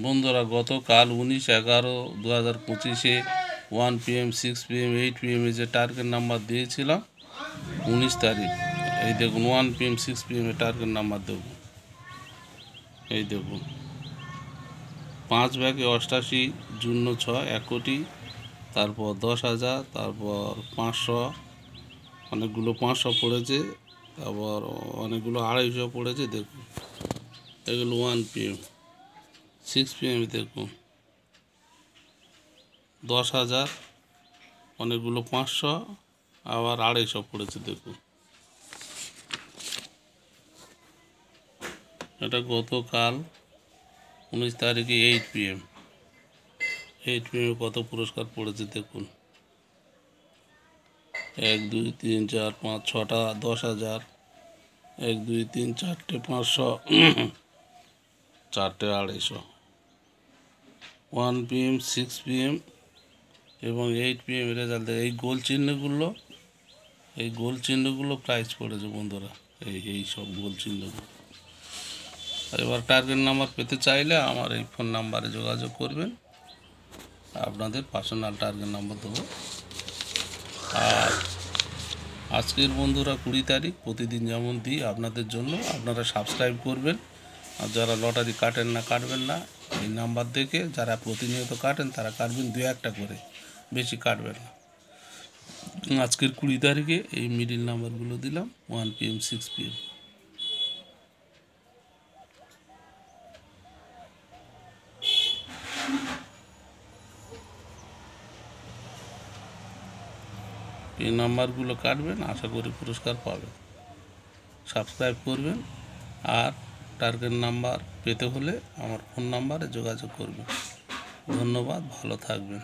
বন্ধুরা, গতকাল 19/11/2025 1 PM 6 PM 8 PM যে টার্গেট নাম্বার দিয়েছিলাম 19 তারিখ। এই দেখুন 1 PM 6 PM টার্গেট নাম্বার দেখুন। এই দেখুন 5 ব্যাগে 88 শূন্য 6 1 কোটি, তারপর 10,000, তারপর 500, অনেকগুলো 500 পড়েছে, তারপর অনেকগুলো 250 পড়েছে। দেখুন এগুলো 1 PM 6 PM দেখুন 10,000, অনেকগুলো 500, আবার 250 পড়েছে। দেখুন এটা গতকাল 19 তারিখে 8 PM কত পুরস্কার পড়েছে দেখুন। 1 2 3 4 5 6টা 10,000, 1 2 3 4টে 500, 4টে 250, 1 PM 6 PM এবং 8 PM রেজাল্ট। এই গোল চিহ্নগুলো প্রাইজ পড়েছে বন্ধুরা, এই সব গোল চিহ্নগুলো। এবার টার্গেট নাম্বার পেতে চাইলে আমার এই ফোন নাম্বারে যোগাযোগ করবেন, আপনাদের পার্সোনাল টার্গেট নাম্বার দেবো। আর আজকের বন্ধুরা 20 তারিখ, প্রতিদিন যেমন দিই আপনাদের জন্য, আপনারা সাবস্ক্রাইব করবেন। আর যারা লটারি কাটবেন না, এই নাম্বার দেখে যারা প্রতিনিয়ত কাটেন তারা কাটবেন 2-1টা করে, বেশি কাটবেন না। আজকের 20 তারিখে এই মিডিল নাম্বারগুলো দিলাম 1 PM 6 PM। এই নাম্বারগুলো কাটবেন, আশা করি পুরস্কার পাবেন। সাবস্ক্রাইব করবেন আর টার্গেট নাম্বার পেতে হলে আমার ফোন নাম্বারে যোগাযোগ করবেন। ধন্যবাদ, ভালো থাকবেন।